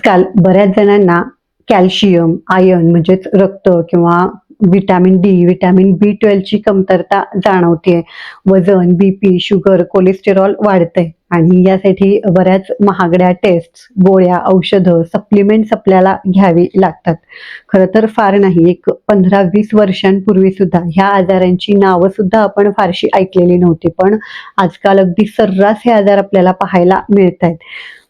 आजकाल बऱ्याच जणांना कॅल्शियम, आयर्न म्हणजेच रक्त किंवा व्हिटॅमिन डी, व्हिटॅमिन बी12 ची कमतरता जाणवतेय. वजन, बीपी, शुगर, कोलेस्टेरॉल वाढतंय आणि यासाठी बऱ्याच महागड्या टेस्ट, गोळ्या, औषधं, सप्लिमेंट्स आपल्याला घ्यावी लागतात. खरं तर फार नाही, एक 15-20 वर्षांपूर्वी सुद्धा ह्या आजारांची नावं सुद्धा आपण फारशी ऐकलेली नव्हती. पण आजकाल अगदी सर्रास हे आजार आपल्याला पाहायला मिळतायत.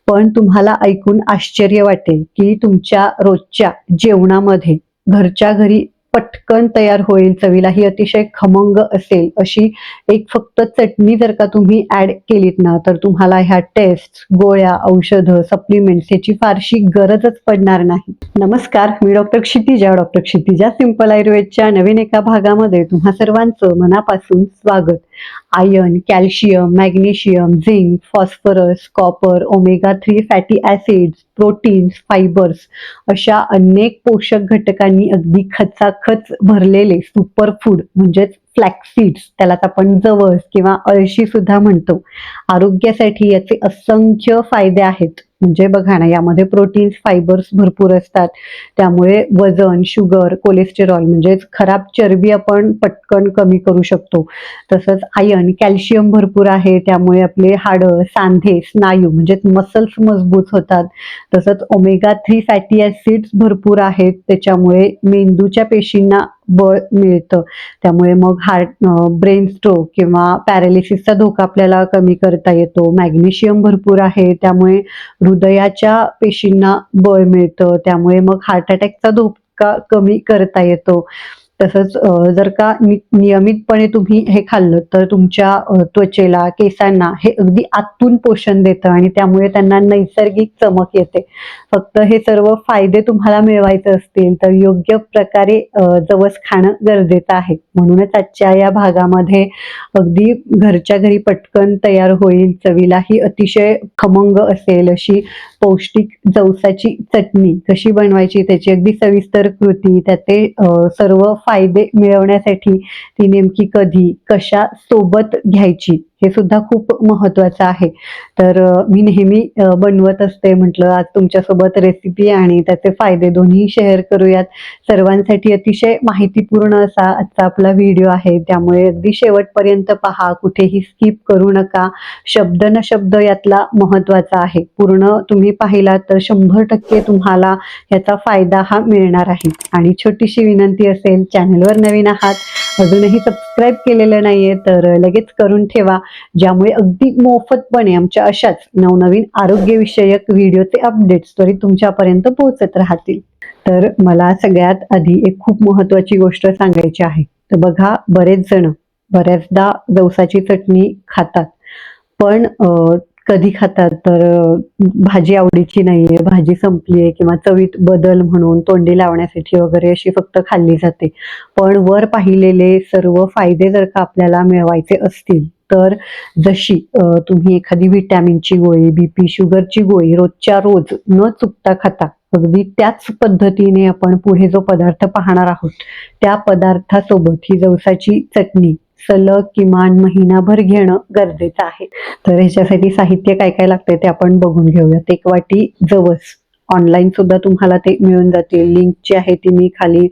पण तुम्हाला ऐकून आश्चर्य वाटेल, की तुमच्या रोजच्या जेवणामध्ये घरच्या घरी पटकन तयार होईल, चवीलाही अतिशय खमंग असेल अशी एक फक्त चटणी जर का तुम्ही ॲड केलीत ना, तर तुम्हाला ह्या टेस्ट, गोळ्या, औषधं, सप्लिमेंट्स याची फारशी गरजच पडणार नाही. नमस्कार, मी डॉक्टर क्षितिजा सिंपल आयुर्वेदच्या नवीन एका भागामध्ये तुम्हा सर्वांचं मनापासून स्वागत. Iron, calcium, magnesium, zinc, phosphorus, copper, omega-3 fatty acids, proteins, fibres अशा अनेक पोषक घटकांनी अगदी खचाखच भरलेले सुपर फूड म्हणजेच फ्लॅक्स सीड्स, त्यालाच आपण जवस किंवा अळशी सुद्धा म्हणतो. आरोग्यासाठी याचे असंख्य फायदे आहेत. म्हणजे बघा ना, यामध्ये प्रोटीन्स, फायबर्स भरपूर असतात. त्यामुळे वजन, शुगर, कोलेस्टेरॉल म्हणजेच खराब चरबी आपण पटकन कमी करू शकतो. तसंच आयर्न, कॅल्शियम भरपूर आहे. त्यामुळे आपले हाडं, सांधे, स्नायू म्हणजेच मसल्स मजबूत होतात. तसंच ओमेगा-3 फॅटी ॲसिड्स भरपूर आहेत. त्याच्यामुळे मेंदूच्या पेशींना बळ मिळतं. त्यामुळे मग ब्रेन स्ट्रोक किंवा पॅरालिसिसचा धोका आपल्याला कमी करता येतो. मॅग्नेशियम भरपूर आहे. त्यामुळे हृदयाच्या पेशींना बळ मिळतं. त्यामुळे मग हार्ट अटॅकचा धोका कमी करता येतो. तसंच जर का नियमितपणे तुम्ही हे खाल्लं तर तुमच्या त्वचेला, केसांना हे अगदी आतून पोषण देतं आणि त्यामुळे त्यांना नैसर्गिक चमक येते. फक्त हे सर्व फायदे तुम्हाला मिळवायचे असतील तर योग्य प्रकारे जवस खाणं गरजेचं आहे. म्हणूनच आजच्या या भागामध्ये अगदी घरच्या घरी पटकन तयार होईल, चवीलाही अतिशय खमंग असेल अशी पौष्टिक जवसाची चटणी कशी बनवायची त्याची अगदी सविस्तर कृती, त्याचे सर्व फायदे मिळवण्यासाठी ती नेमकी कधी, कशा सोबत घ्यायची हे सुद्धा खूप महत्वाचं आहे. तर मी नेहमी बनवत असते, म्हटलं आज तुमच्यासोबत रेसिपी आणि त्याचे फायदे दोन्ही शेअर करूयात. सर्वांसाठी अतिशय माहितीपूर्ण असा आजचा आपला व्हिडिओ आहे. त्यामुळे अगदी शेवटपर्यंत पहा, कुठेही स्किप करू नका. शब्द न शब्द यातला महत्वाचा आहे. पूर्ण तुम्ही पाहिलात तर 100% तुम्हाला याचा फायदा हा मिळणार आहे. आणि छोटीशी विनंती असेल, चॅनलवर नवीन आहात, अजूनही सबस्क्राईब केलेलं नाहीये तर लगेच करून ठेवा, ज्यामुळे अगदी मोफतपणे आमच्या अशाच नवनवीन आरोग्यविषयक व्हिडिओचे अपडेट्स त्वरित तुमच्यापर्यंत पोहोचत राहतील. तर मला सगळ्यात आधी एक खूप महत्वाची गोष्ट सांगायची आहे. तर बघा, बरेच जण बऱ्याचदा जवसाची चटणी खातात, पण कधी खातात तर भाजी आवडीची नाहीये, भाजी संपलीये किंवा चवीत बदल म्हणून तोंडी लावण्यासाठी वगैरे अशी फक्त खाल्ली जाते. पण वर पाहिलेले सर्व फायदे जर का आपल्याला मिळवायचे असतील तर जशी तुम्ही एखादी व्हिटॅमिनची गोळी, बीपी शुगरची गोळी रोजच्या रोज न चुकता खाता, अगदी त्याच पद्धतीने आपण पुढे जो पदार्थ पाहणार आहोत त्या पदार्थासोबत ही जवसाची चटणी सलग किमान महिनाभर घेणं गरजेचं आहे. तर ह्याच्यासाठी साहित्य काय काय लागतंय ते आपण बघून घेऊयात. 1 वाटी जवस, ऑनलाईन सुद्धा तुम्हाला ते मिळून जातील. लिंक जी आहे ती मी खाली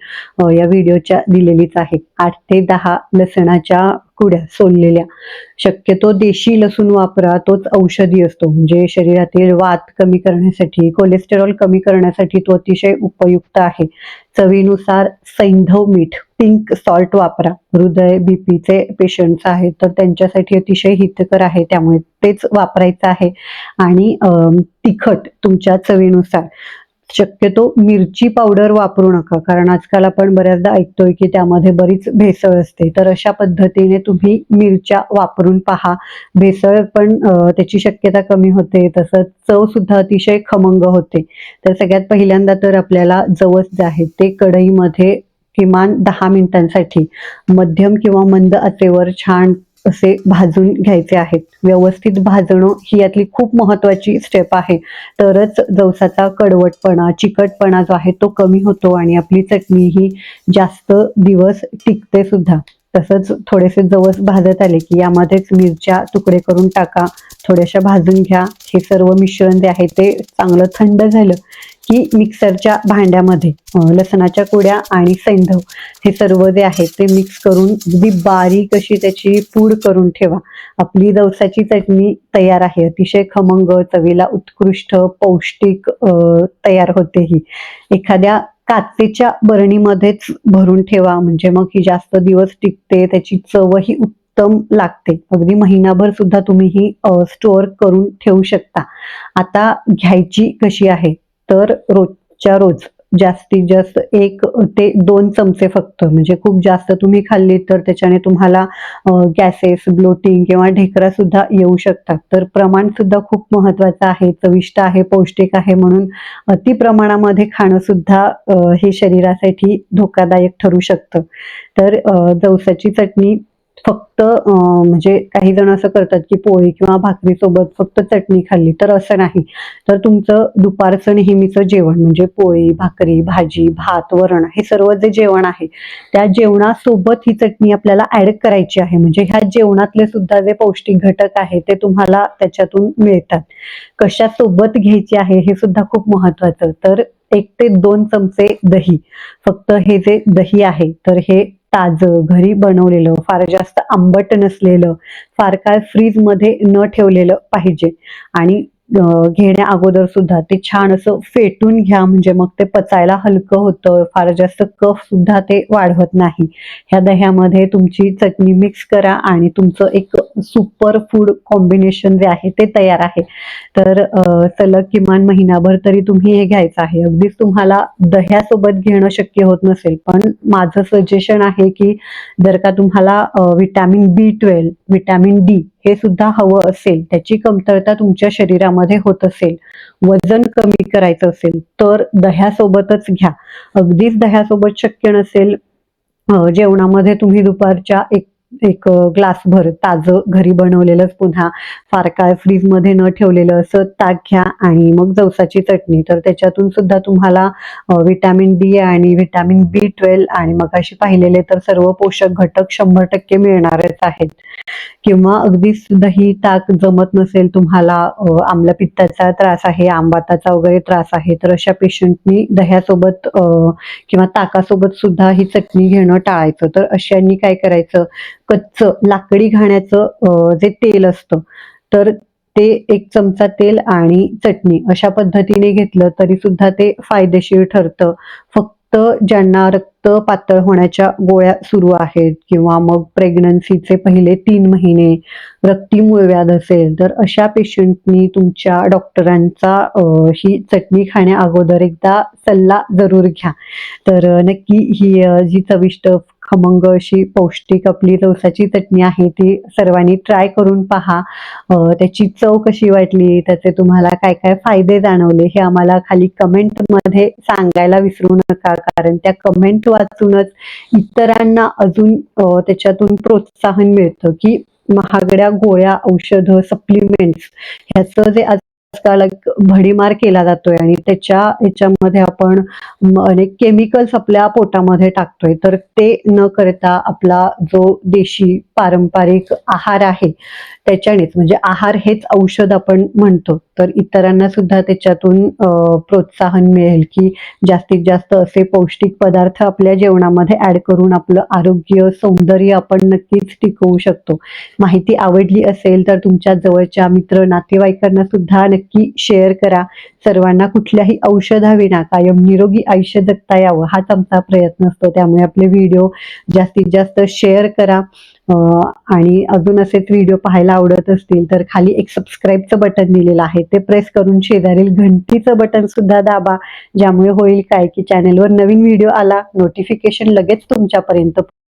या व्हिडिओच्या दिलेलीच आहे. 8 ते 10 लसणाच्या कुड्या सोललेल्या. शक्यतो देशी लसूण वापरा, तोच औषधी असतो. म्हणजे शरीरातील वात कमी करण्यासाठी, कोलेस्टेरॉल कमी करण्यासाठी तो अतिशय उपयुक्त आहे. चवीनुसार सैंधव मीठ, पिंक सॉल्ट वापरा. हृदय, बीपीचे पेशंट्स आहेत तर त्यांच्यासाठी अतिशय हितकर आहे, त्यामुळे तेच वापरायचं आहे. आणि तिखट तुमच्या चवीनुसार. शक्यतो मिरची पावडर वापरू नका, कारण आजकाल आपण बऱ्याचदा ऐकतोय की त्यामध्ये बरीच भेसळ असते. तर अशा पद्धतीने तुम्ही मिरच्या वापरून पहा. भेसळ पण त्याची शक्यता कमी होते, तसंच चव सुद्धा अतिशय खमंग होते. तर सगळ्यात पहिल्यांदा तर आपल्याला जवस जे आहे ते कढईमध्ये किमान 10 मिनिटांसाठी मध्यम किंवा मंद आचेवर छान असे भाजून घ्यायचे आहेत. व्यवस्थित भाजणं ही यातली खूप महत्वाची स्टेप आहे. तरच जवसाचा कडवटपणा, चिकटपणा जो आहे तो कमी होतो आणि आपली चटणी ही जास्त दिवस टिकते सुद्धा. तसंच थोडेसे जवस भाजत आले की यामध्येच मिरच्या तुकडे करून टाका, थोड्याशा भाजून घ्या. हे सर्व मिश्रण जे आहे ते चांगलं थंड झालं की मिक्सरच्या भांड्यामध्ये लसणाच्या कुड्या आणि सैंधव हे सर्व जे आहे ते मिक्स करून अगदी बारीक अशी त्याची पूड करून ठेवा. आपली जवसाची चटणी तयार आहे. अतिशय खमंग, चवीला उत्कृष्ट, पौष्टिक तयार होते ही. एखाद्या काचेच्या बरणीमध्येच भरून ठेवा, म्हणजे मग ही जास्त दिवस टिकते, त्याची चवही उत्तम लागते. अगदी महिनाभर सुद्धा तुम्ही ही स्टोअर करून ठेवू शकता. आता घ्यायची कशी आहे, तर रोजच्या रोज जास्तीत जास्त 1 ते 2 चमचे फक्त, म्हणजे खूप जास्त तुम्ही खाल्ली तर त्याच्याने तुम्हाला गॅसेस, ब्लोटिंग किंवा ढेकरा सुद्धा येऊ शकतात. तर प्रमाण सुद्धा खूप महत्वाचं आहे, चविष्ट आहे, पौष्टिक आहे, म्हणून अति प्रमाणामध्ये खाणं सुद्धा हे शरीरासाठी धोकादायक ठरू शकतं. तर जवसाची चटणी फक्त म्हणजे काही जण असं करतात की पोळी किंवा भाकरीसोबत फक्त चटणी खाल्ली, तर असं नाही. तर तुमचं दुपारचं नेहमीचं जेवण म्हणजे पोळी, भाकरी, भाजी, भात, वरण हे सर्व जे जेवण आहे, त्या जेवणासोबत ही चटणी आपल्याला ॲड करायची आहे. म्हणजे ह्या जेवणातले सुद्धा जे पौष्टिक घटक आहेत ते तुम्हाला त्याच्यातून मिळतात. कशासोबत घ्यायची आहे हे सुद्धा खूप महत्वाचं. तर 1 ते 2 चमचे दही. फक्त हे जे दही आहे तर हे ताजं, घरी बनवलेलं, फार जास्त आंबट नसलेलं, फार काळ फ्रीजमध्ये न ठेवलेलं पाहिजे. आणि घेण्या अगोदर सुद्धा ते छान असं फेटून घ्या, म्हणजे मग ते पचायला हलकं होतं, फार जास्त कफ सुद्धा ते वाढवत नाही. ह्या दह्यामध्ये तुमची चटणी मिक्स करा आणि तुमचं एक सुपर फूड कॉम्बिनेशन जे आहे ते तयार आहे. तर सलग किमान महिनाभर तरी तुम्ही हे घ्यायचं आहे. अगदीच तुम्हाला दह्यासोबत घेणं शक्य होत नसेल, पण माझं सजेशन आहे की जर का तुम्हाला व्हिटॅमिन B12, व्हिटॅमिन डी हे सुद्धा हवं असेल, त्याची कमतरता तुमच्या शरीरामध्ये होत असेल, वजन कमी करायचं असेल, तर दह्यासोबतच घ्या. अगदीच दह्यासोबत शक्य नसेल, जेवणामध्ये तुम्ही दुपारच्या एक एक ग्लासभर ताजं घरी बनवलेलंच, पुन्हा फार काळ फ्रीजमध्ये न ठेवलेलं असं ताक घ्या आणि मग जवसाची चटणी. तर त्याच्यातून सुद्धा तुम्हाला व्हिटॅमिन डी आणि व्हिटॅमिन B12 आणि मगाशी पाहिलेले तर सर्व पोषक घटक 100% मिळणारच आहेत. किंवा अगदीच दही, ताक जमत नसेल तुम्हाला, आम्लपित्ताचा त्रास आहे, आंबाताचा वगैरे त्रास आहे, तर अशा पेशंटनी दह्यासोबत किंवा ताकासोबत सुद्धा ही चटणी घेणं टाळायचं. तर अशांनी काय करायचं, कच्चं लाकडी घाण्याचं जे तेल असतं, तर ते 1 चमचा तेल आणि चटणी अशा पद्धतीने घेतलं तरी सुद्धा ते फायदेशीर ठरतं. फक्त ज्यांना रक्त पातळ होण्याच्या गोळ्या सुरू आहेत किंवा मग प्रेग्नन्सीचे पहिले 3 महिने, रक्ती मूळव्याध असेल, तर अशा पेशंटनी तुमच्या डॉक्टरांचा ही चटणी खाण्या अगोदर एकदा सल्ला जरूर घ्या. तर नक्की ही जी चविष्ट, खमंग अशी पौष्टिक आपली जवसाची चटणी आहे ती सर्वांनी ट्राय करून पहा. त्याची चव कशी वाटली, त्याचे तुम्हाला काय काय फायदे जाणवले हे आम्हाला खाली कमेंटमध्ये सांगायला विसरू नका, कारण त्या कमेंट वाचूनच इतरांना अजून त्याच्यातून प्रोत्साहन मिळतं की महागड्या गोळ्या, औषधं, सप्लिमेंट्स ह्याचं जे आजकाल एक भडीमार केला जातोय आणि ह्याच्यामध्ये आपण अनेक केमिकल्स आपल्या पोटामध्ये टाकतोय, तर ते न करता आपला जो देशी पारंपरिक आहार आहे त्याच्यानेच, म्हणजे आहार हेच औषध आपण म्हणतो, तर इतरांना सुद्धा त्याच्यातून प्रोत्साहन मिळेल की जास्तीत जास्त असे पौष्टिक पदार्थ आपल्या जेवणामध्ये ऍड करून आपलं आरोग्य, सौंदर्य आपण नक्कीच टिकवू शकतो. माहिती आवडली असेल तर तुमच्या जवळच्या मित्र, नातेवाईकांना सुद्धा नक्की शेअर करा. सर्वांना कुठल्याही औषधाविना कायम निरोगी आयुष्य जगता यावं हाच आमचा प्रयत्न असतो. त्यामुळे आपले व्हिडिओ जास्तीत जास्त शेअर करा. आणि अजून असेच व्हिडिओ पाहायला आवडत असतील तर खाली एक सबस्क्राईबचं बटन दिलेलं आहे, ते प्रेस करून शेजारील घंटीचं बटन सुद्धा दाबा. ज्यामुळे होईल काय की चॅनेलवर नवीन व्हिडिओ आला, नोटिफिकेशन लगेच तुमच्यापर्यंत